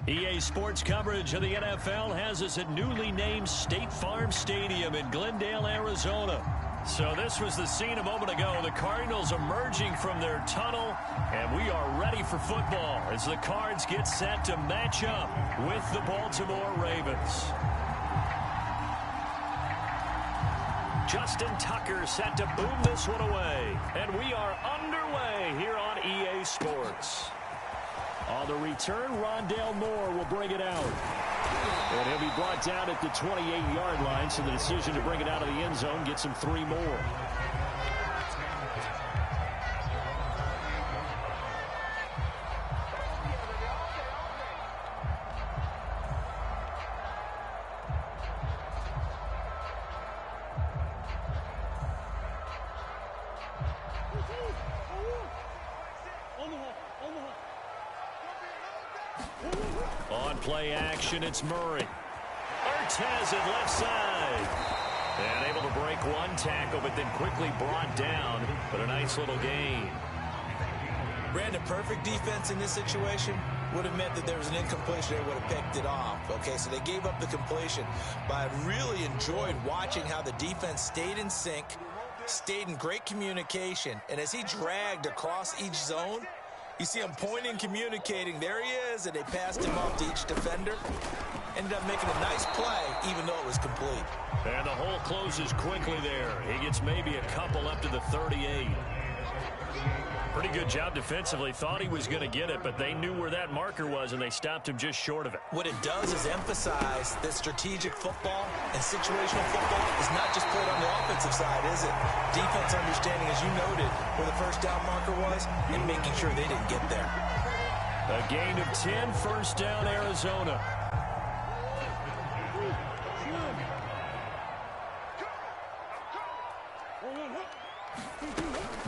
EA Sports coverage of the NFL has us at newly named State Farm Stadium in Glendale, Arizona. So this was the scene a moment ago. The Cardinals emerging from their tunnel, and we are ready for football as the Cards get set to match up with the Baltimore Ravens. Justin Tucker set to boom this one away, and we are underway here on EA Sports. On the return, Rondale Moore will bring it out. And he'll be brought down at the 28-yard line, so the decision to bring it out of the end zone gets him 3 more. On play action, it's Murray. Artez at left side. And able to break one tackle, but then quickly brought down. But a nice little gain. Brandon, perfect defense in this situation would have meant that there was an incompletion. They would have picked it off. Okay, so they gave up the completion. But I really enjoyed watching how the defense stayed in sync, stayed in great communication. And as he dragged across each zone, you see him pointing, communicating. There he is, and they passed him off to each defender. Ended up making a nice play, even though it was complete. And the hole closes quickly there. He gets maybe a couple up to the 38. Pretty good job defensively. Thought he was going to get it, but they knew where that marker was, and they stopped him just short of it. What it does is emphasize that strategic football and situational football is not just played on the offensive side, is it? Defense understanding, as you noted, where the first down marker was and making sure they didn't get there. A gain of 10, first down, Arizona.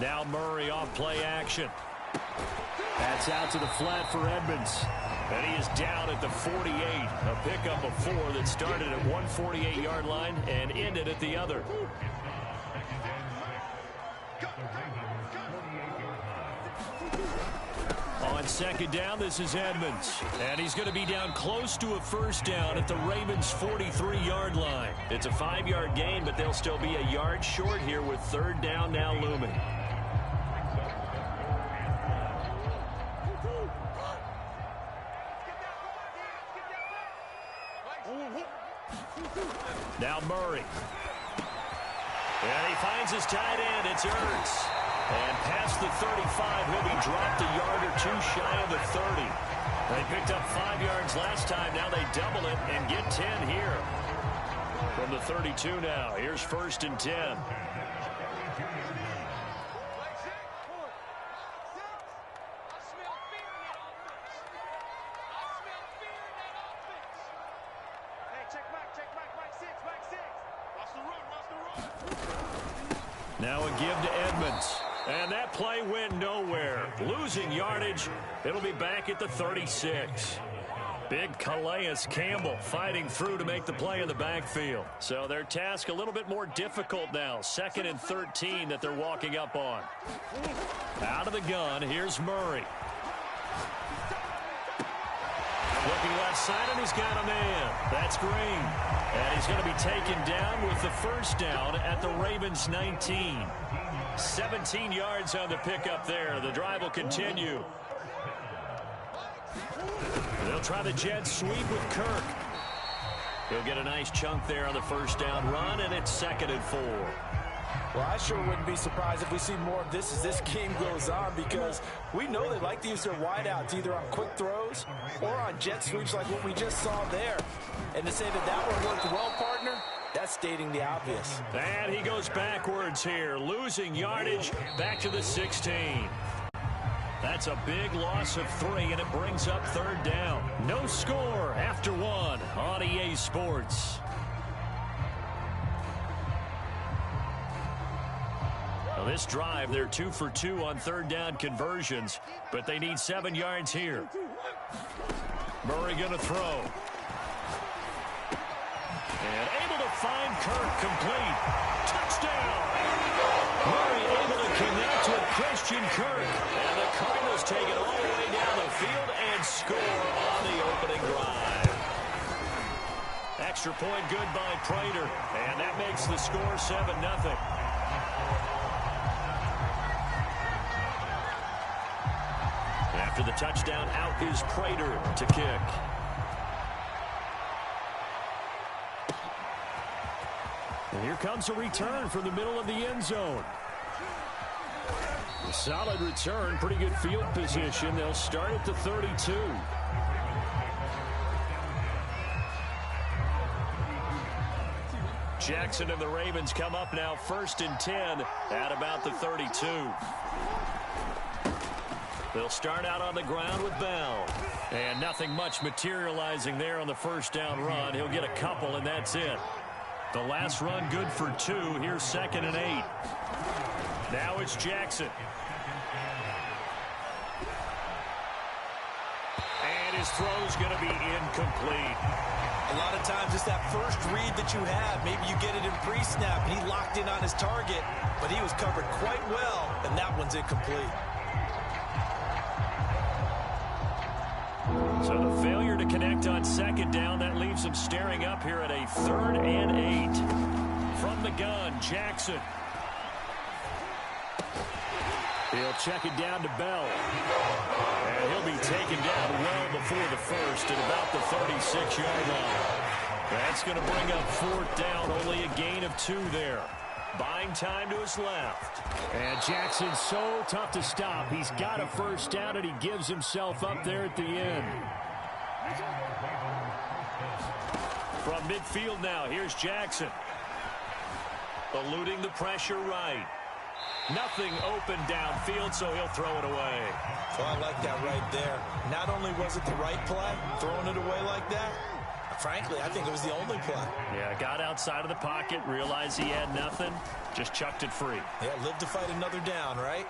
Now Murray off play action. That's out to the flat for Edmonds. And he is down at the 48. A pickup of 4 that started at one 48-yard line and ended at the other. On second down, this is Edmonds. And he's going to be down close to a first down at the Ravens' 43-yard line. It's a 5-yard gain, but they'll still be a yard short here with third down now looming. Now Murray. And he finds his tight end. It's Ertz. And past the 35, he'll be dropped a yard or 2 shy of the 30. They picked up 5 yards last time. Now they double it and get 10 here. From the 32 now. Here's first and 10. Now a give to Edmonds. And that play went nowhere. Losing yardage. It'll be back at the 36. Big Calais Campbell fighting through to make the play in the backfield. So their task a little bit more difficult now. 2nd and 13 that they're walking up on. Out of the gun, here's Murray. Looking left side, and he's got a man. That's Green. And he's going to be taken down with the first down at the Ravens' 19. 17 yards on the pickup there. The drive will continue. They'll try the jet sweep with Kirk. He'll get a nice chunk there on the first down run, and it's 2nd and 4. Well, I sure wouldn't be surprised if we see more of this as this game goes on, because we know they like to use their wideouts either on quick throws or on jet sweeps like what we just saw there. And to say that that one worked well, partner, that's stating the obvious. And he goes backwards here, losing yardage back to the 16. That's a big loss of 3, and it brings up third down. No score after 1 on EA Sports. Now this drive, they're 2 for 2 on third down conversions, but they need 7 yards here. Murray going to throw. And able to find Kirk complete. Touchdown! Murray able to connect with Christian Kirk. And the Cardinals take it all the way down the field and score on the opening drive. Extra point good by Prater. And that makes the score 7-0. After the touchdown, out is Prater to kick. And here comes a return from the middle of the end zone. A solid return, pretty good field position. They'll start at the 32. Jackson and the Ravens come up now 1st and 10 at about the 32. They'll start out on the ground with Bell. And nothing much materializing there on the first down run. He'll get a couple, and that's it. The last run good for 2. Here's 2nd and 8. Now it's Jackson. And his throw's going to be incomplete. A lot of times it's that first read that you have. Maybe you get it in pre-snap, and he locked in on his target, but he was covered quite well, and that one's incomplete. So the failure to connect on 2nd down, that leaves him staring up here at a 3rd and 8. From the gun, Jackson. He'll check it down to Bell. And he'll be taken down well before the first at about the 36-yard line. That's going to bring up 4th down, only a gain of 2 there. Buying time to his left. And Jackson's so tough to stop. He's got a first down, and he gives himself up there at the end. From midfield now, here's Jackson. Eluding the pressure right. Nothing open downfield, so he'll throw it away. Well, I like that right there. Not only was it the right play, throwing it away like that, frankly, I think it was the only play. Yeah, got outside of the pocket, realized he had nothing, just chucked it free. Yeah, live to fight another down, right?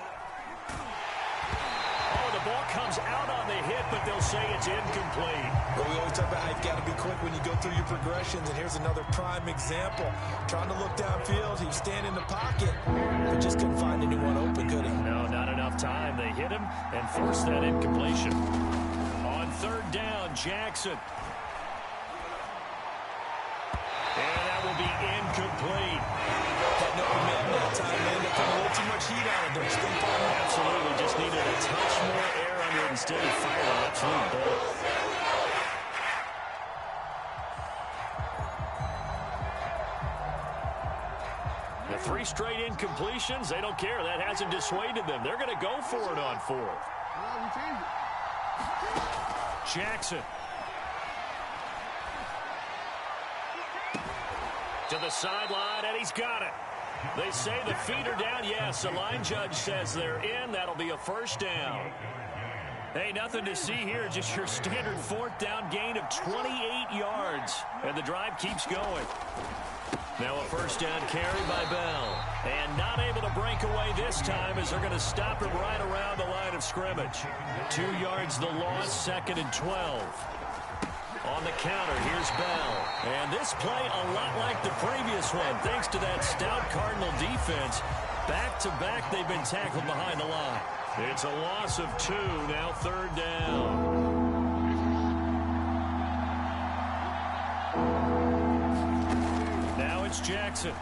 Oh, the ball comes out on the hit, but they'll say it's incomplete. Well, we always talk about how you've got to be quick when you go through your progressions, and here's another prime example. Trying to look downfield, he was standing in the pocket, but just couldn't find anyone open, could he? No, not enough time. They hit him and forced that incompletion. On 3rd down, Jackson. And that will be incomplete. Had no man that time, man. They put a little too much heat on it. They're still firing. Absolutely. Just needed a touch more air under it. Instead, he fired an absolute bullet. The 3 straight incompletions, they don't care. That hasn't dissuaded them. They're going to go for it on 4th. Jackson. To the sideline, and he's got it. They say the feet are down. Yes, the line judge says they're in. That'll be a first down. Hey, nothing to see here. Just your standard 4th down gain of 28 yards. And the drive keeps going. Now a first down carry by Bell. And not able to break away this time as they're going to stop him right around the line of scrimmage. 2 yards the loss, 2nd and 12. On the counter, here's Bell. And this play a lot like the previous one. Thanks to that stout Cardinal defense. Back-to-back, they've been tackled behind the line. It's a loss of 2, now 3rd down. Now it's Jackson.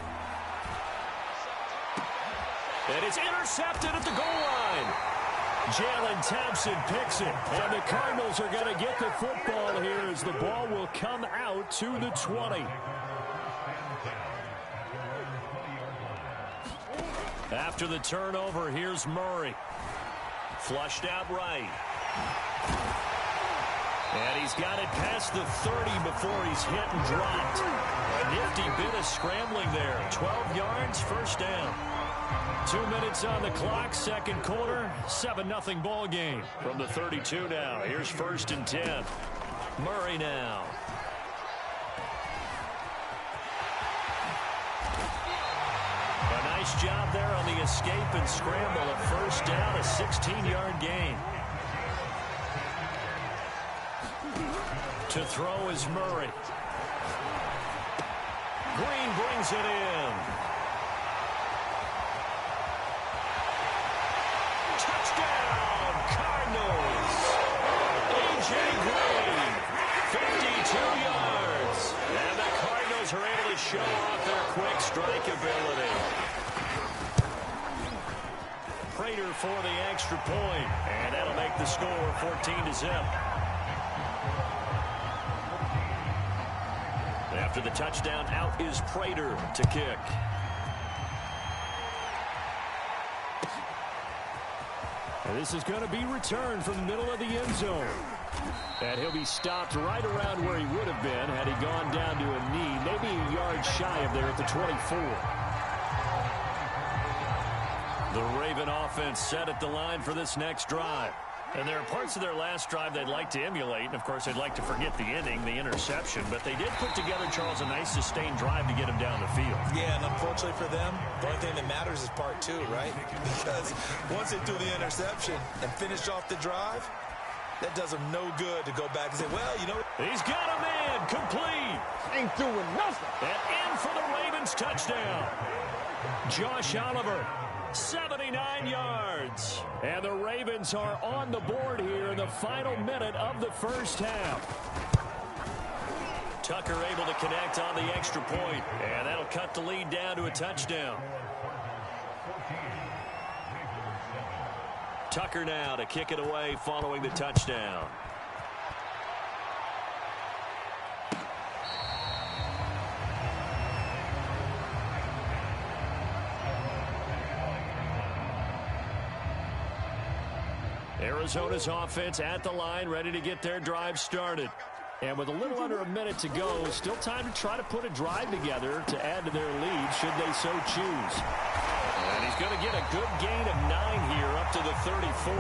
And it's intercepted at the goal line. Jalen Thompson picks it, and the Cardinals are going to get the football here as the ball will come out to the 20. After the turnover, here's Murray. Flushed out right. And he's got it past the 30 before he's hit and dropped. A nifty bit of scrambling there. 12 yards, first down. 2 minutes on the clock, 2nd quarter, 7-0 ball game. From the 32 now, here's 1st and 10. Murray now. A nice job there on the escape and scramble. A first down, a 16-yard gain. To throw is Murray. Green brings it in. Ravens are able to show off their quick strike ability. Prater for the extra point, and that'll make the score 14-0. After the touchdown, out is Prater to kick. And this is going to be returned from the middle of the end zone. And he'll be stopped right around where he would have been had he gone down to a knee, maybe a yard shy of there at the 24. The Raven offense set at the line for this next drive. And there are parts of their last drive they'd like to emulate. And, of course, they'd like to forget the inning, the interception. But they did put together, Charles, a nice sustained drive to get him down the field. Yeah, and unfortunately for them, the only thing that matters is part two, right? Because once they threw the interception and finished off the drive, that does them no good to go back and say, well, you know. He's got a man complete. Ain't doing nothing. And in for the Ravens touchdown. Josh Oliver. 79 yards. And the Ravens are on the board here in the final minute of the first half. Tucker able to connect on the extra point, and that'll cut the lead down to a touchdown. Tucker now to kick it away following the touchdown. Arizona's offense at the line, ready to get their drive started. And with a little under a minute to go, still time to try to put a drive together to add to their lead should they so choose. And he's going to get a good gain of 9 here up to the 34.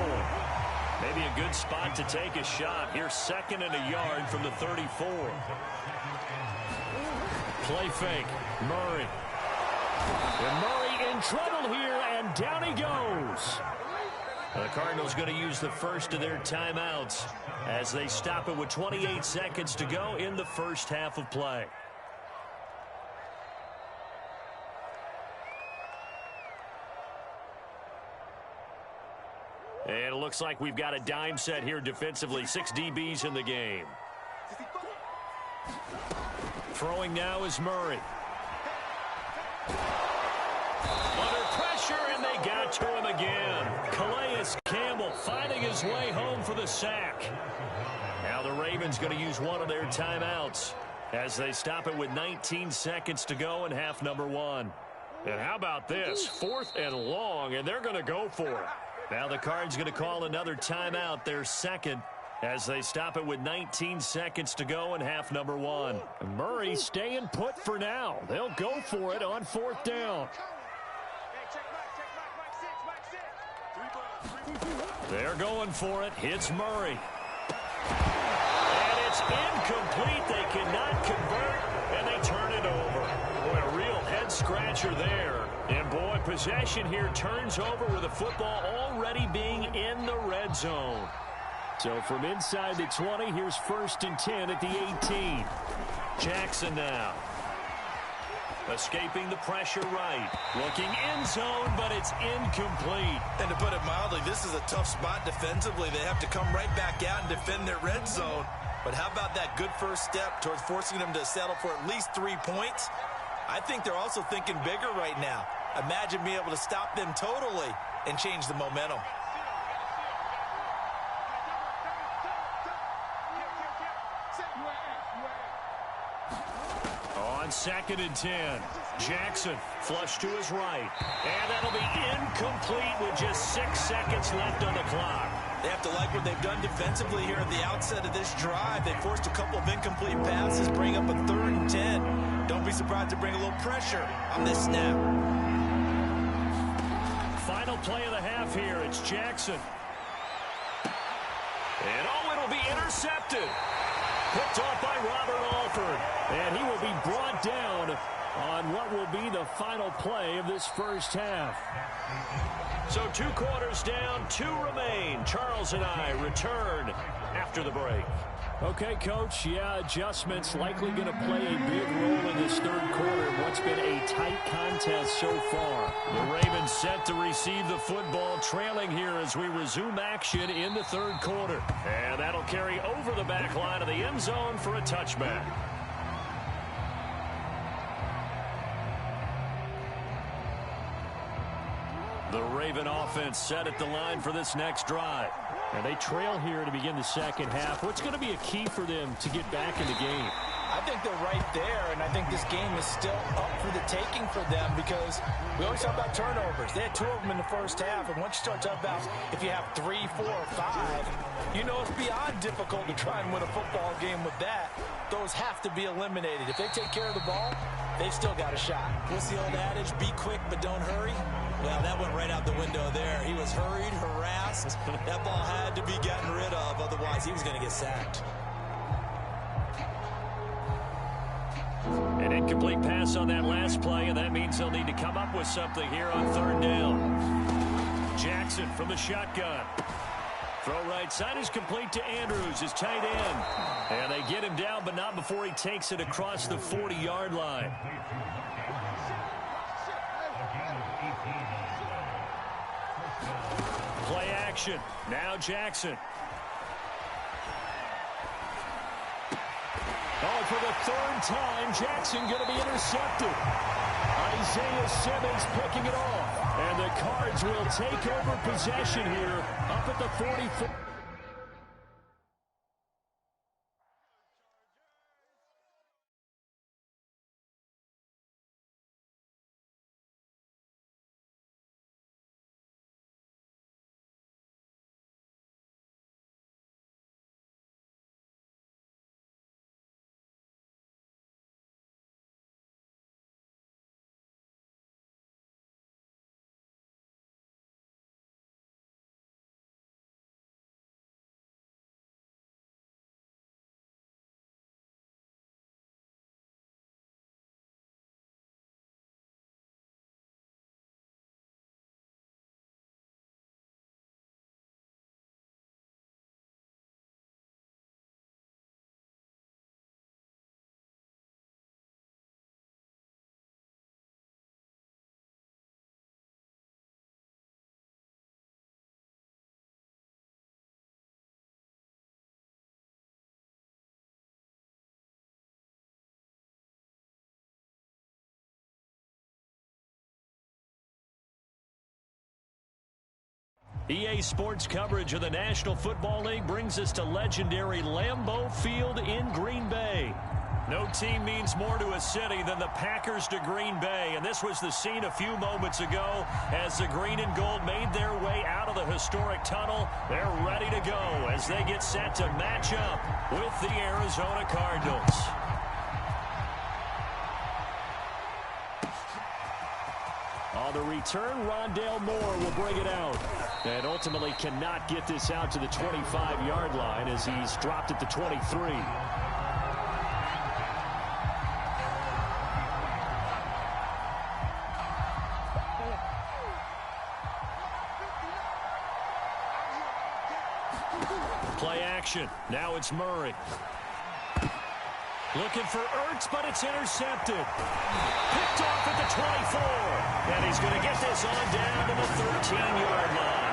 Maybe a good spot to take a shot. Here's second and a yard from the 34. Play fake. Murray. And Murray in trouble here, and down he goes. The Cardinals going to use the first of their timeouts as they stop it with 28 seconds to go in the first half of play. And it looks like we've got a dime set here defensively. 6 DBs in the game. Throwing now is Murray. Under pressure, and they got to him again. Calais Campbell finding his way home for the sack. Now the Ravens going to use one of their timeouts as they stop it with 19 seconds to go in half number 1. And how about this? 4th and long, and they're going to go for it. Now the Cards going to call another timeout, their second, as they stop it with 19 seconds to go in half number 1. Murray staying put for now. They'll go for it on 4th down. They're going for it. Hits Murray. And it's incomplete. They cannot convert, and they turn it over. Boy, a real head-scratcher there. And, boy, possession here turns over with the football already being in the red zone. So from inside the 20, here's 1st and 10 at the 18. Jackson now. Escaping the pressure right. Looking end zone, but it's incomplete. And to put it mildly, this is a tough spot defensively. They have to come right back out and defend their red zone. But how about that good first step towards forcing them to settle for at least 3 points? I think they're also thinking bigger right now. Imagine being able to stop them totally and change the momentum. On 2nd and 10, Jackson flush to his right. And that'll be incomplete with just 6 seconds left on the clock. They have to like what they've done defensively here at the outset of this drive. They forced a couple of incomplete passes, bring up a 3rd and 10. Don't be surprised to bring a little pressure on this snap. Final play of the half here. It's Jackson. And it'll be intercepted. Picked off by Robert Alford. And he will be brought down on what will be the final play of this first half. So 2 quarters down, 2 remain. Charles and I return after the break. Okay, Coach, yeah, adjustments likely going to play a big role in this 3rd quarter in what's been a tight contest so far. The Ravens set to receive the football, trailing here as we resume action in the 3rd quarter. And that'll carry over the back line of the end zone for a touchback. The Raven offense set at the line for this next drive. And they trail here to begin the second half. What's going to be a key for them to get back in the game? I think they're right there, and I think this game is still up for the taking for them because we always talk about turnovers. They had 2 of them in the first half, and once you start talking about if you have 3, 4, or 5, you know it's beyond difficult to try and win a football game with that. Those have to be eliminated. If they take care of the ball, they've still got a shot. What's the old adage? Be quick, but don't hurry. Well, that went right out the window there. He was hurried, harassed. That ball had to be gotten rid of, otherwise he was going to get sacked. An incomplete pass on that last play, and that means they'll need to come up with something here on 3rd down. Jackson from the shotgun. Throw right side is complete to Andrews, his tight end. And they get him down, but not before he takes it across the 40-yard line. Play action. Now Jackson. Oh, for the 3rd time, Jackson going to be intercepted. Isaiah Simmons picking it off. And the Cards will take over possession here up at the 44. EA Sports coverage of the National Football League brings us to legendary Lambeau Field in Green Bay. No team means more to a city than the Packers to Green Bay, and this was the scene a few moments ago as the green and gold made their way out of the historic tunnel. They're ready to go as they get set to match up with the Arizona Cardinals. On the return, Rondale Moore will bring it out. And ultimately cannot get this out to the 25-yard line as he's dropped at the 23. Play action. Now it's Murray. Looking for Ertz, but it's intercepted. Picked off at the 24. And he's going to get this on down to the 13-yard line.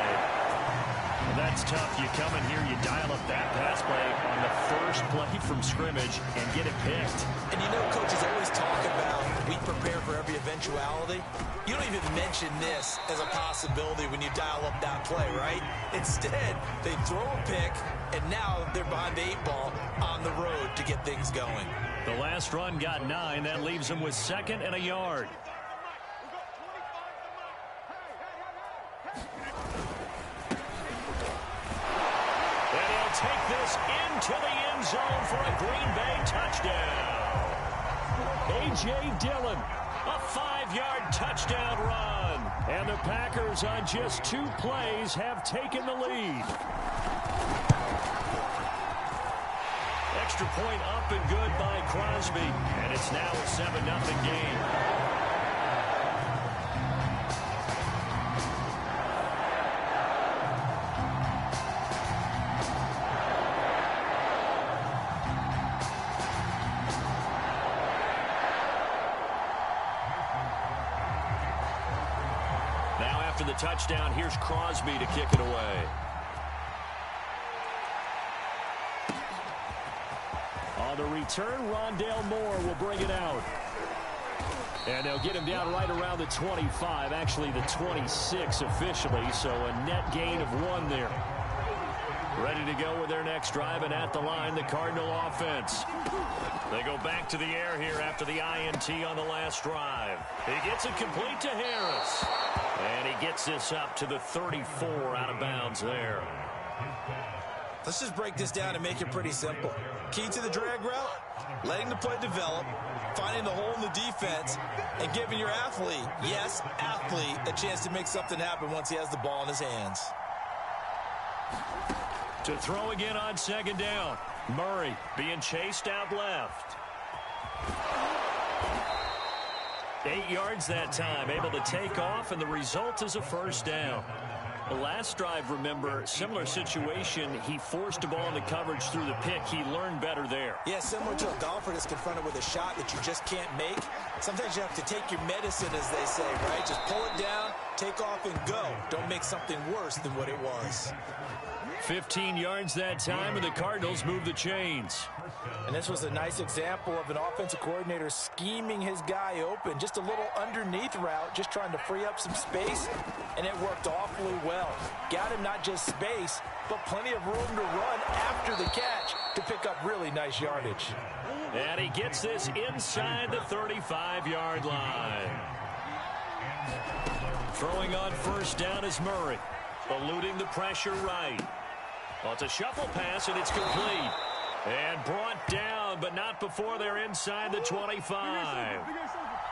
And that's tough. You come in here, you dial up that pass play on the first play from scrimmage and get it picked. And you know, coaches always talk about we prepare for every eventuality. You don't even mention this as a possibility when you dial up that play, right? Instead, they throw a pick, and now they're behind the 8 ball on the road to get things going. The last run got 9. That leaves them with 2nd and a yard. And he'll take this into the end zone for a Green Bay touchdown. A.J. Dillon, a 5-yard touchdown run. And the Packers on just 2 plays have taken the lead. Extra point up and good by Crosby. And it's now a 7-0 game. Now after the touchdown, here's Crosby to kick it away. On the return, Rondale Moore will bring it out. And they'll get him down right around the 25, actually the 26 officially, so a net gain of 1 there. Ready to go with their next drive, and at the line, the Cardinal offense. They go back to the air here after the INT on the last drive. He gets it complete to Harris. And he gets this up to the 34 out of bounds there. Let's just break this down and make it pretty simple. Key to the drag route, letting the play develop, finding the hole in the defense, and giving your athlete, yes, athlete, a chance to make something happen once he has the ball in his hands. To throw again on second down. Murray being chased out left. 8 yards that time, able to take off, and the result is a first down. The last drive, remember, similar situation. He forced a ball into coverage through the pick. He learned better there. Yeah, similar to a golfer that's confronted with a shot that you just can't make. Sometimes you have to take your medicine, as they say, right? Just pull it down, take off, and go. Don't make something worse than what it was. 15 yards that time, and the Cardinals move the chains. And this was a nice example of an offensive coordinator scheming his guy open. Just a little underneath route, just trying to free up some space, and it worked awfully well. Got him not just space, but plenty of room to run after the catch to pick up really nice yardage. And he gets this inside the 35-yard line. Throwing on first down is Murray, eluding the pressure right. Well, it's a shuffle pass, and it's complete. And brought down, but not before they're inside the 25.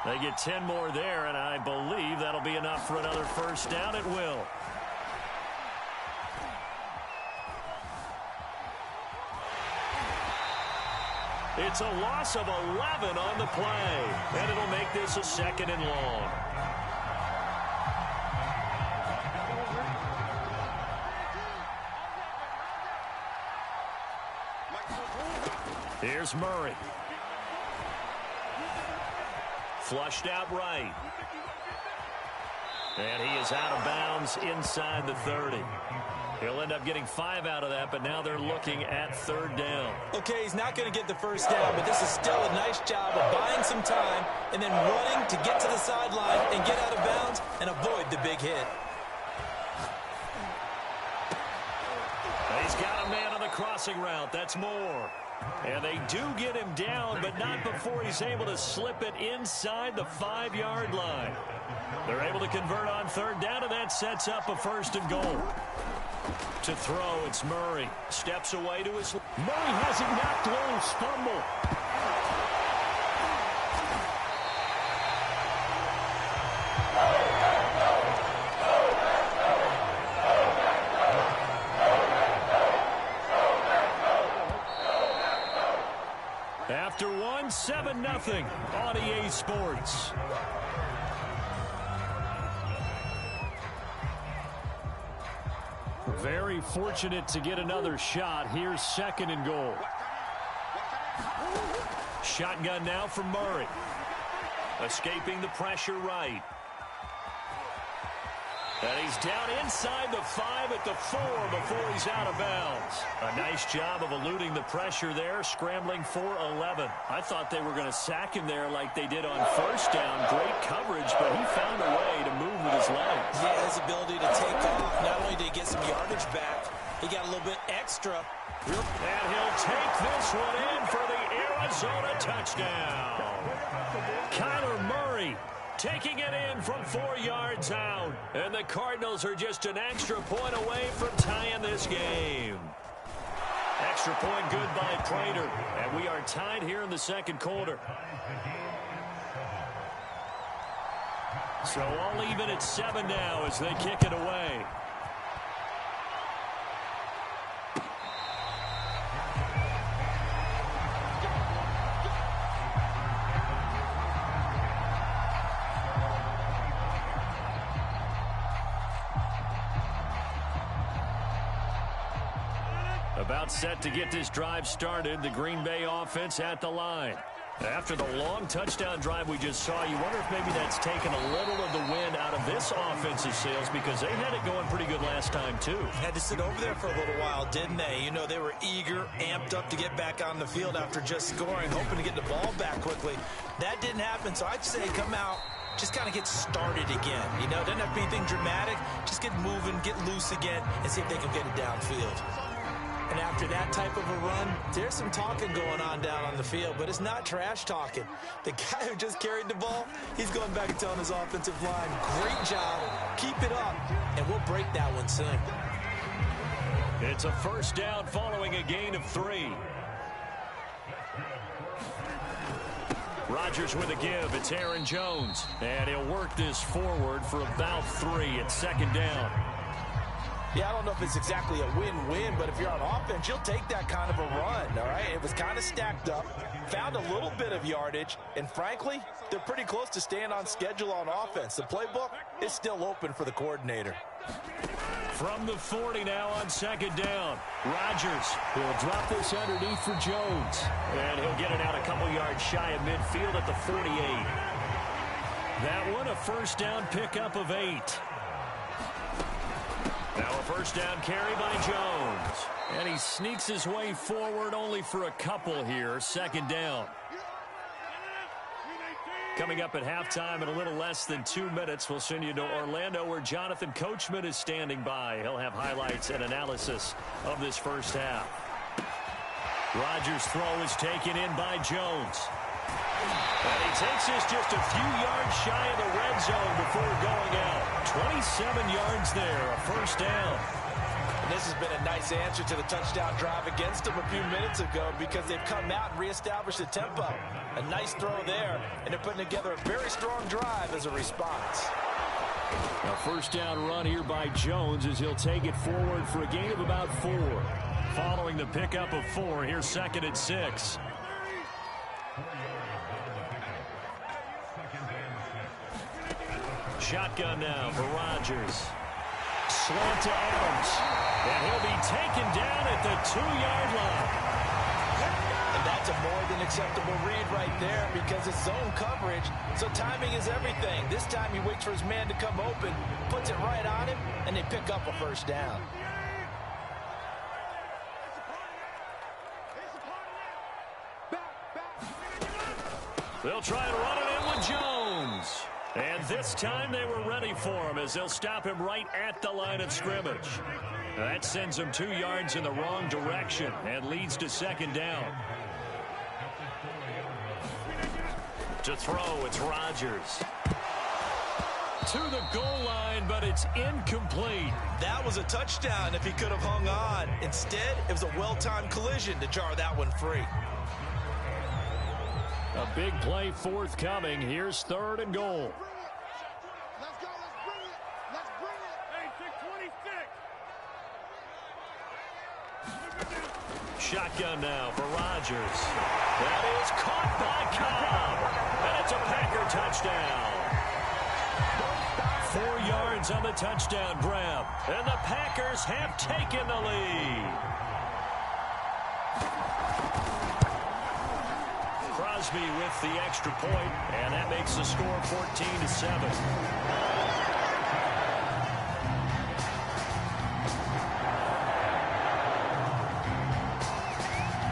They get 10 more there, and I believe that'll be enough for another first down. It will. It's a loss of 11 on the play, and it'll make this a 2nd and long. Here's Murray. Flushed out right. And he is out of bounds inside the 30. He'll end up getting 5 out of that, but now they're looking at 3rd down. Okay, he's not going to get the first down, but this is still a nice job of buying some time and then running to get to the sideline and get out of bounds and avoid the big hit. He's got a man on the crossing route. That's Moore. And they do get him down, but not before he's able to slip it inside the 5-yard line. They're able to convert on 3rd down, and that sets up a 1st and goal. To throw, it's Murray. Steps away to his... Murray has it knocked loose. Fumble. After 7-0 on EA Sports. Very fortunate to get another shot. Here's 2nd and goal. Shotgun now from Murray. Escaping the pressure right. And he's down inside the 5 at the 4 before he's out of bounds. A nice job of eluding the pressure there, scrambling for 11. I thought they were going to sack him there like they did on 1st down. Great coverage, but he found a way to move with his legs. Yeah, his ability to take off. Not only did he get some yardage back, he got a little bit extra. And he'll take this one in for the Arizona touchdown. Kyler Murray taking it in from 4 yards out. And the Cardinals are just an extra point away from tying this game. Extra point good by Prater. And we are tied here in the 2nd quarter. So all even at 7 now as they kick it away. About set to get this drive started. The Green Bay offense at the line. After the long touchdown drive we just saw, you wonder if maybe that's taken a little of the wind out of this offensive sails, because they had it going pretty good last time, too. Had to sit over there for a little while, didn't they? You know, they were eager, amped up to get back on the field after just scoring, hoping to get the ball back quickly. That didn't happen, so I'd say come out, just kind of get started again. You know, doesn't have to be anything dramatic. Just get moving, get loose again, and see if they can get it downfield. And after that type of a run, there's some talking going on down on the field, but it's not trash talking. The guy who just carried the ball, he's going back and telling his offensive line, great job, keep it up, and we'll break that one soon. It's a first down following a gain of 3. Rodgers with a give. It's Aaron Jones. And he'll work this forward for about 3 at second down. Yeah, I don't know if it's exactly a win-win, but if you're on offense, you'll take that kind of a run, all right? It was kind of stacked up, found a little bit of yardage, and frankly, they're pretty close to staying on schedule on offense. The playbook is still open for the coordinator. From the 40 now on second down. Rodgers will drop this underneath for Jones. And he'll get it out a couple yards shy of midfield at the 48. That one a first down pickup of 8. Now a first down carry by Jones. And he sneaks his way forward only for a couple here. Second down. Coming up at halftime in a little less than 2 minutes, we'll send you to Orlando where Jonathan Coachman is standing by. He'll have highlights and analysis of this first half. Rodgers' throw is taken in by Jones. And he takes this just a few yards shy of the red zone before going out. 27 yards there, a first down. And this has been a nice answer to the touchdown drive against them a few minutes ago because they've come out and reestablished the tempo. A nice throw there, and they're putting together a very strong drive as a response. A first down run here by Jones as he'll take it forward for a gain of about 4. Following the pickup of 4, here's second and 6. Shotgun now for Rodgers. Slant to Adams. And he'll be taken down at the 2-yard line. And that's a more than acceptable read right there because it's zone coverage, so timing is everything. This time he waits for his man to come open, puts it right on him, and they pick up a first down. They'll try and run it in with Jones. And this time they were ready for him as they'll stop him right at the line of scrimmage. That sends him 2 yards in the wrong direction and leads to second down. To throw, it's Rodgers. To the goal line, but it's incomplete. That was a touchdown if he could have hung on. Instead, it was a well-timed collision to jar that one free. A big play forthcoming. Here's third and goal. Let's go. Let's bring it. Let's bring it. Hey, 626. Shotgun now for Rodgers. That is caught by Cobb. And it's a Packer touchdown. 4 yards on the touchdown grab. And the Packers have taken the lead. Crosby with the extra point, and that makes the score 14-7.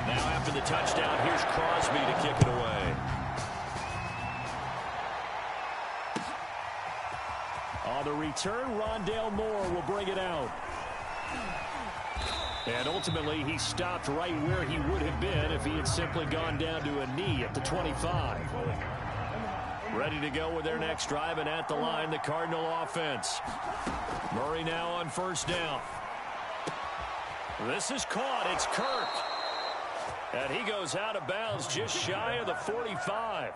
Now after the touchdown, here's Crosby to kick it away. On the return, Rondale Moore will bring it out. And ultimately, he stopped right where he would have been if he had simply gone down to a knee at the 25. Ready to go with their next drive, and at the line, the Cardinal offense. Murray now on first down. This is caught. It's Kirk. And he goes out of bounds just shy of the 45.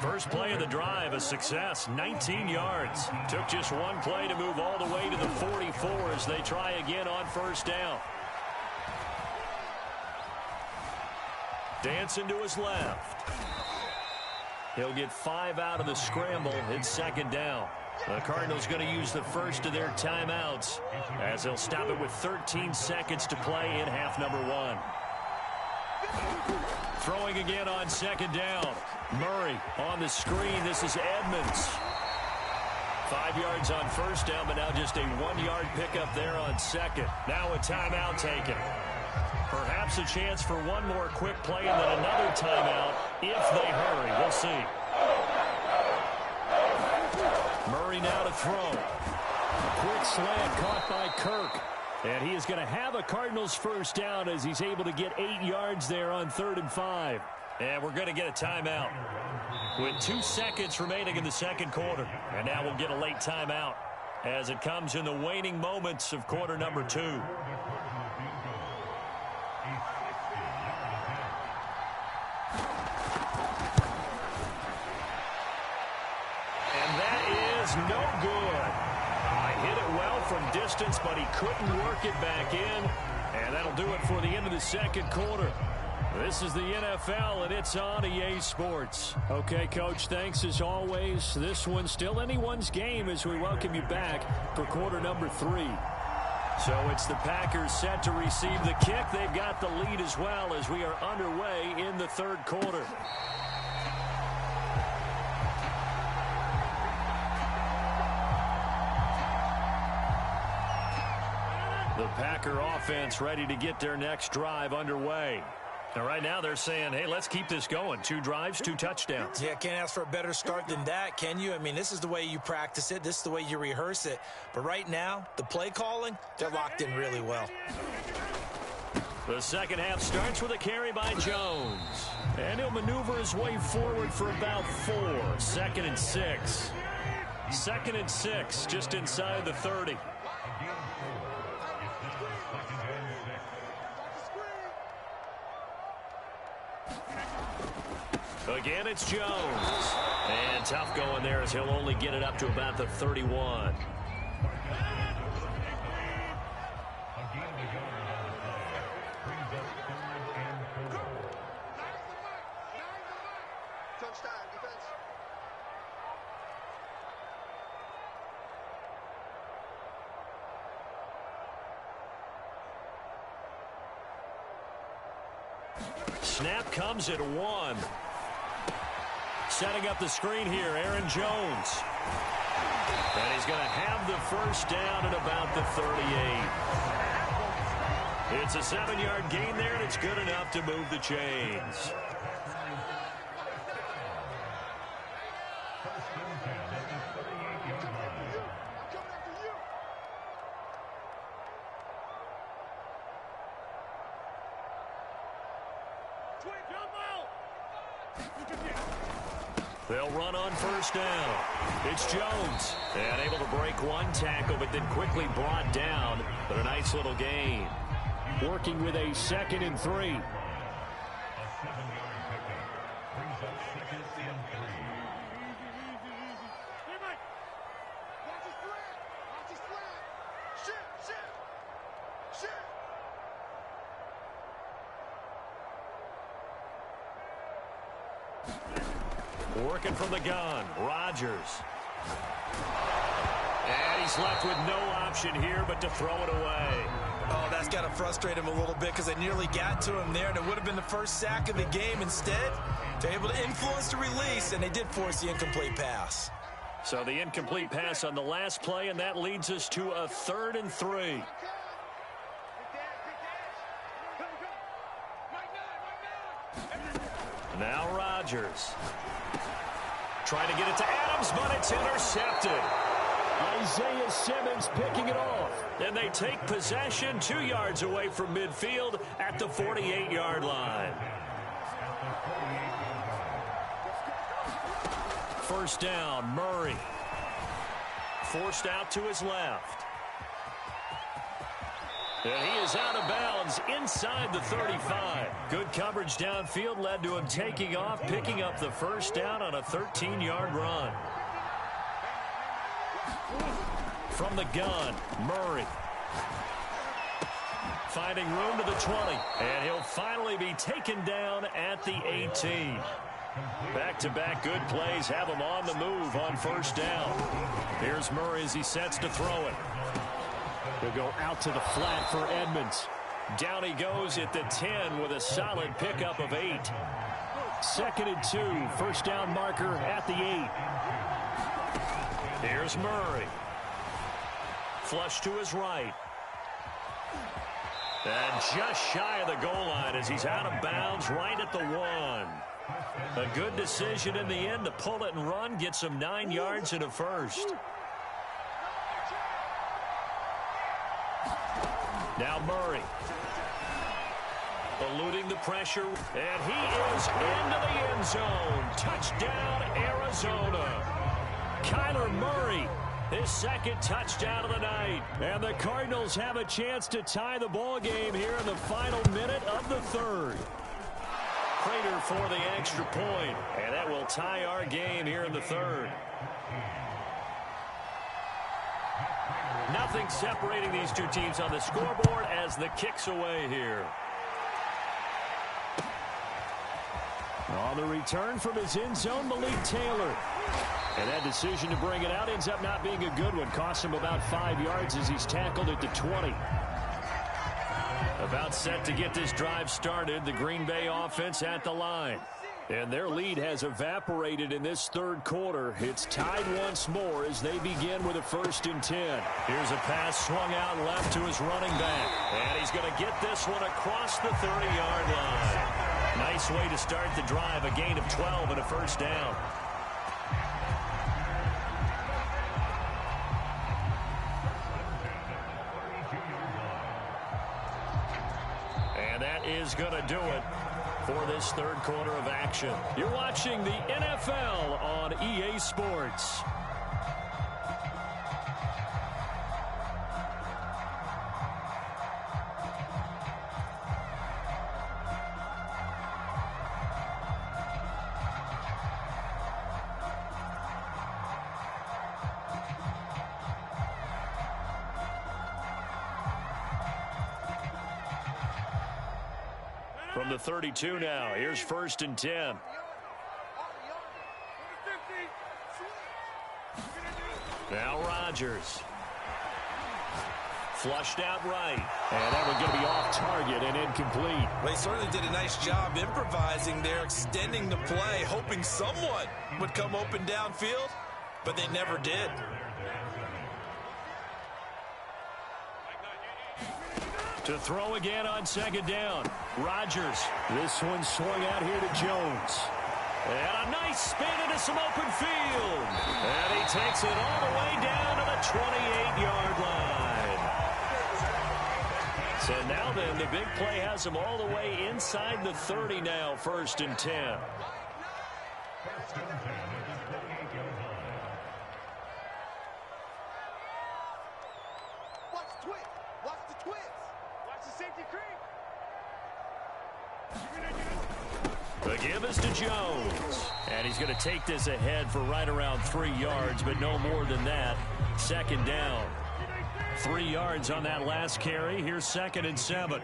First play of the drive, a success, 19 yards. Took just one play to move all the way to the 44 as they try again on first down. Dancing to his left. He'll get 5 out of the scramble. It's second down. The Cardinals going to use the first of their timeouts as they'll stop it with 13 seconds to play in half number 1. Throwing again on second down. Murray on the screen. This is Edmonds. 5 yards on first down, but now just a 1-yard pickup there on second. Now a timeout taken. Perhaps a chance for one more quick play and then another timeout if they hurry. We'll see. Murray now to throw. Quick slant caught by Kirk. And he is going to have a Cardinals first down as he's able to get 8 yards there on 3rd and 5. And we're going to get a timeout with 2 seconds remaining in the second quarter. And now we'll get a late timeout as it comes in the waning moments of quarter number 2. And that is no good. Hit it well from distance, but he couldn't work it back in. And that'll do it for the end of the second quarter. This is the NFL, and it's on EA Sports. Okay, Coach, thanks as always. This one's still anyone's game as we welcome you back for quarter number 3. So it's the Packers set to receive the kick. They've got the lead as well as we are underway in the third quarter. The Packer offense ready to get their next drive underway. Now, right now they're saying, hey, let's keep this going. 2 drives, 2 touchdowns. Yeah, can't ask for a better start than that, can you? I mean, this is the way you practice it. This is the way you rehearse it. But right now, the play calling, they're locked in really well. The second half starts with a carry by Jones. And he'll maneuver his way forward for about 4. 2nd and 6. 2nd and 6, just inside the 30. Again, it's Jones. And tough going there as he'll only get it up to about the 31. Touchdown, defense. Snap comes at 1. Setting up the screen here, Aaron Jones. And he's going to have the first down at about the 38. It's a 7-yard gain there, and it's good enough to move the chains. They'll run on first down. It's Jones. And able to break 1 tackle, but then quickly brought down. But a nice little gain. Working with a 2nd and 3. Working from the gun, Rodgers. And he's left with no option here but to throw it away. Oh, that's got to frustrate him a little bit because they nearly got to him there, and it would have been the first sack of the game. Instead, they're able to influence the release, and they did force the incomplete pass. So the incomplete pass on the last play, and that leads us to a 3rd and 3. Now Rodgers. Trying to get it to Adams, but it's intercepted. Isaiah Simmons picking it off. And they take possession 2 yards away from midfield at the 48-yard line. First down, Murray. Forced out to his left. And he is out of bounds inside the 35. Good coverage downfield led to him taking off, picking up the first down on a 13-yard run. From the gun, Murray. Finding room to the 20. And he'll finally be taken down at the 18. Back-to-back good plays have him on the move on first down. Here's Murray as he sets to throw it. He'll go out to the flat for Edmonds. Down he goes at the 10 with a solid pickup of 8. 2nd and 2. First down marker at the 8. Here's Murray. Flush to his right. And just shy of the goal line as he's out of bounds right at the 1. A good decision in the end to pull it and run, get some 9 yards and a first. Now Murray. Eluding the pressure, and he is into the end zone. Touchdown, Arizona. Kyler Murray, his second touchdown of the night. And the Cardinals have a chance to tie the ball game here in the final minute of the third. Prater for the extra point, and that will tie our game here in the third. Nothing separating these two teams on the scoreboard as the kick's away here. On the return from his end zone, Malik Taylor. And that decision to bring it out ends up not being a good one. Cost him about 5 yards as he's tackled at the 20. About set to get this drive started, the Green Bay offense at the line. And their lead has evaporated in this third quarter. It's tied once more as they begin with a 1st and 10. Here's a pass swung out left to his running back. And he's going to get this one across the 30-yard line. Nice way to start the drive, a gain of 12 and a first down. And that is going to do it for this third quarter of action. You're watching the NFL on EA Sports. From the 32 now, here's 1st and 10. Now Rodgers. Flushed out right. And that one going to be off target and incomplete. They certainly did a nice job improvising there, extending the play, hoping someone would come open downfield, but they never did. To throw again on 2nd down. Rodgers. This one swung out here to Jones. And a nice spin into some open field. And he takes it all the way down to the 28-yard line. So now then, the big play has him all the way inside the 30 now, 1st and 10. Watch the twist. Watch the twist. Watch the safety creep. The give is to Jones. And he's going to take this ahead for right around 3 yards, but no more than that. 2nd down. 3 yards on that last carry. Here's 2nd and 7.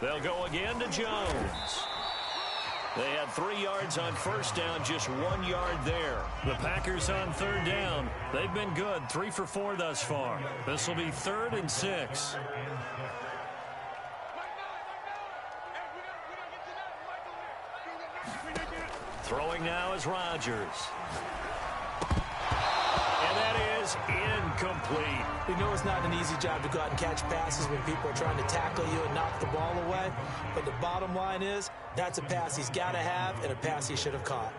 They'll go again to Jones. They had 3 yards on 1st down, just 1 yard there. The Packers on 3rd down. They've been good, 3 for 4 thus far. This will be 3rd and 6. Throwing now is Rodgers. And that is incomplete. We know it's not an easy job to go out and catch passes when people are trying to tackle you and knock the ball away. But the bottom line is, that's a pass he's got to have and a pass he should have caught.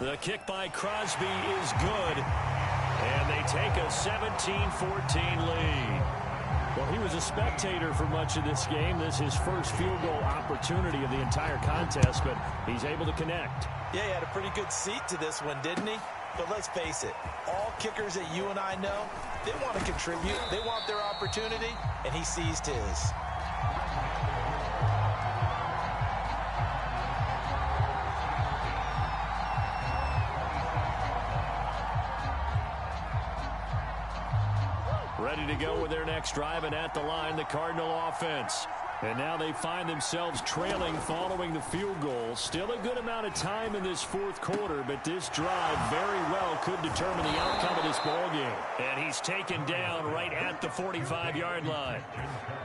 The kick by Crosby is good. And they take a 17-14 lead. Well, he was a spectator for much of this game. This is his first field goal opportunity of the entire contest, but he's able to connect. Yeah, he had a pretty good seat to this one, didn't he? But let's face it, all kickers that you and I know, they want to contribute. They want their opportunity, and he seized his. Ready to go with their next drive, and at the line, the Cardinal offense. And now they find themselves trailing following the field goal. Still a good amount of time in this fourth quarter, but this drive very well could determine the outcome of this ball game. And he's taken down right at the 45-yard line.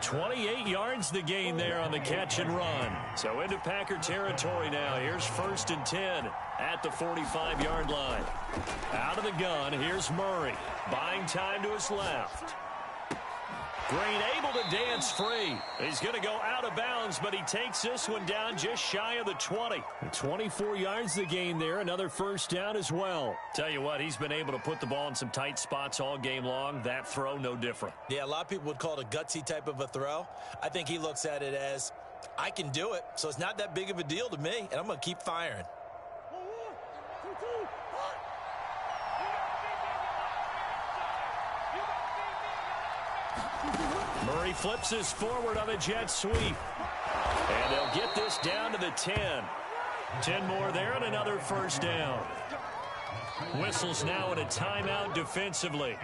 28 yards the gain there on the catch and run. So into Packer territory now. Here's 1st and 10 at the 45-yard line. Out of the gun, here's Murray. Buying time to his left. Green able to dance free. He's going to go out of bounds, but he takes this one down just shy of the 20. 24 yards the gain there. Another first down as well. Tell you what, he's been able to put the ball in some tight spots all game long. That throw, no different. Yeah, a lot of people would call it a gutsy type of a throw. I think he looks at it as, I can do it, so it's not that big of a deal to me, and I'm going to keep firing. Murray flips this forward on a jet sweep. And they'll get this down to the 10. 10 more there and another first down. Whistles now in a timeout defensively.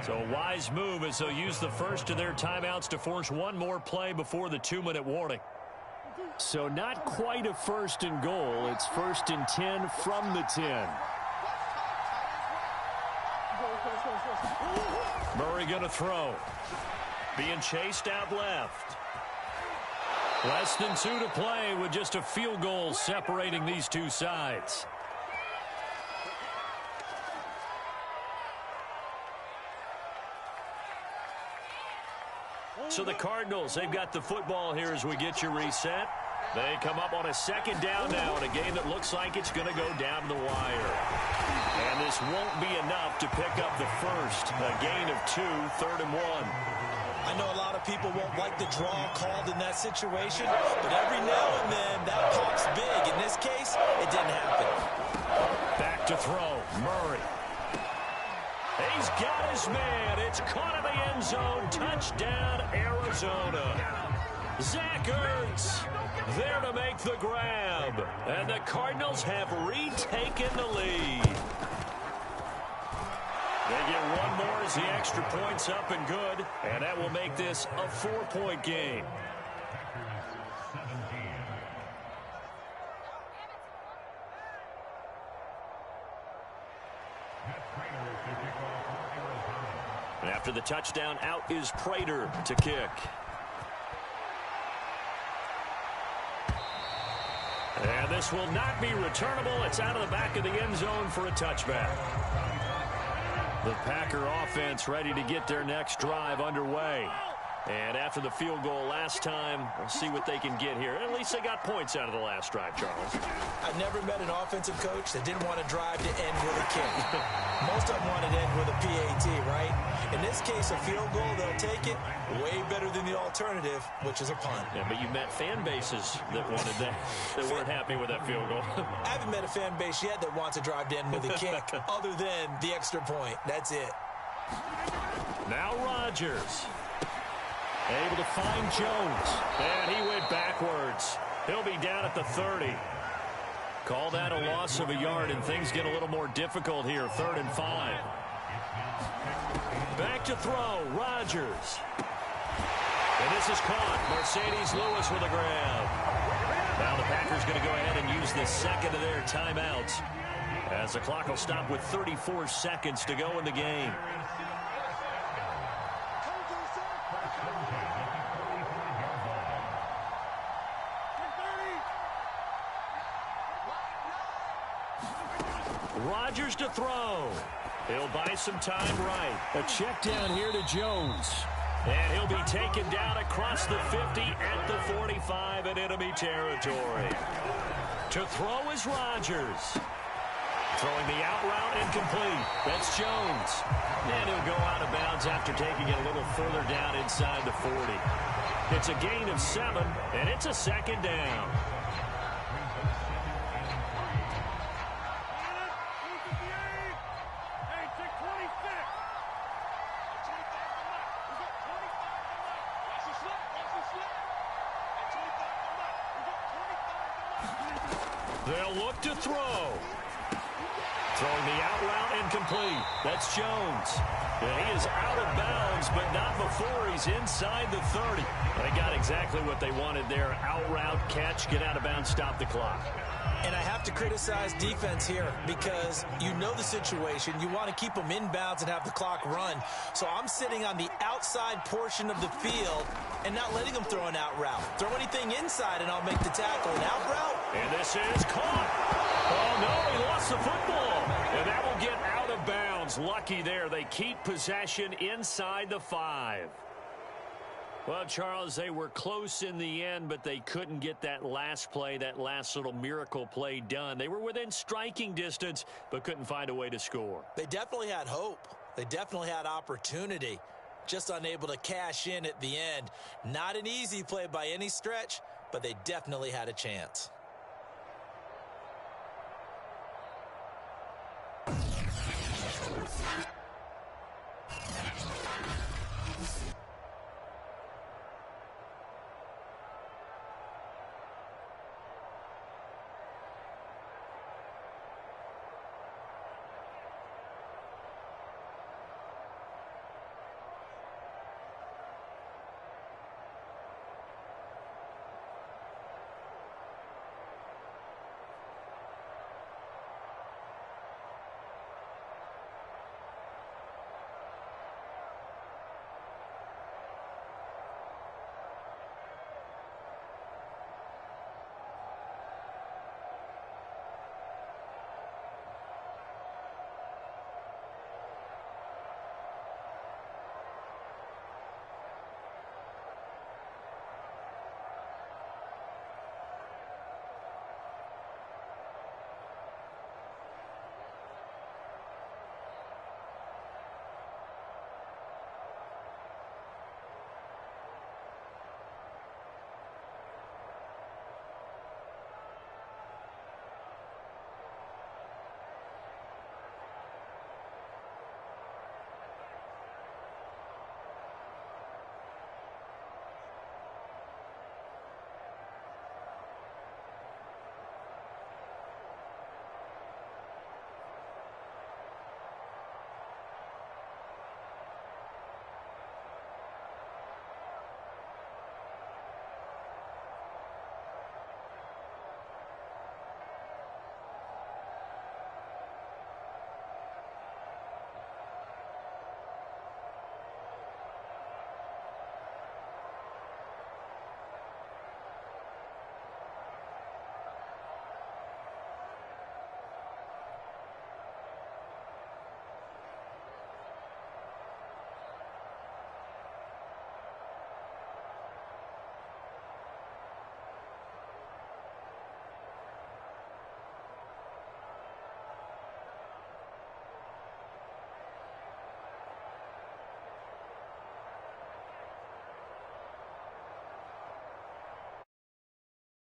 So a wise move as they'll use the first of their timeouts to force one more play before the 2-minute warning. So not quite a 1st and goal. It's 1st and 10 from the 10. Murray going to throw. Being chased out left. Less than 2 to play with just a field goal separating these two sides. So the Cardinals, they've got the football here as we get you reset. They come up on a 2nd down now in a game that looks like it's going to go down to the wire. And this won't be enough to pick up the first. A gain of 2, 3rd and 1. I know a lot of people won't like the draw called in that situation, but every now and then that pops big. In this case, it didn't happen. Back to throw, Murray. He's got his man. It's caught in the end zone. Touchdown, Arizona. Zach Ertz there to make the grab. And the Cardinals have retaken the lead. They get one more as the extra point's up and good. And that will make this a 4-point game. And after the touchdown, out is Prater to kick. And this will not be returnable. It's out of the back of the end zone for a touchback. The Packer offense ready to get their next drive underway. And after the field goal last time, we'll see what they can get here. At least they got points out of the last drive, Charles. I've never met an offensive coach that didn't want to drive to end with a kick. Most of them want to end with a PAT, right? In this case, a field goal, they'll take it. Way better than the alternative, which is a punt. Yeah, but you met fan bases that wanted that, that weren't happy with that field goal. I haven't met a fan base yet that wants to drive to end with a kick, other than the extra point. That's it. Now Rodgers. Able to find Jones. And he went backwards. He'll be down at the 30. Call that a loss of a yard, and things get a little more difficult here. 3rd and 5. Back to throw. Rodgers. And this is caught. Mercedes Lewis with a grab. Now the Packers going to go ahead and use the second of their timeouts, as the clock will stop with 34 seconds to go in the game. Rodgers to throw. He'll buy some time right. A check down here to Jones. And he'll be taken down across the 50 at the 45 in enemy territory. To throw is Rodgers. Throwing the out route incomplete. That's Jones. And he'll go out of bounds after taking it a little further down inside the 40. It's a gain of 7, and it's a 2nd down. They'll look to throw. Throwing the out route incomplete. That's Jones. And he is out of bounds, but not before he's inside the 30. They got exactly what they wanted there. Out route, catch, get out of bounds, stop the clock. And I have to criticize defense here because you know the situation. You want to keep them inbounds and have the clock run. So I'm sitting on the outside portion of the field and not letting them throw an out route. Throw anything inside and I'll make the tackle. An out route. And this is caught. Oh, no, he lost the football. And that will get out of bounds. Lucky there. They keep possession inside the 5. Well, Charles, they were close in the end, but they couldn't get that last play, that last little miracle play done. They were within striking distance, but couldn't find a way to score. They definitely had hope. They definitely had opportunity. Just unable to cash in at the end. Not an easy play by any stretch, but they definitely had a chance.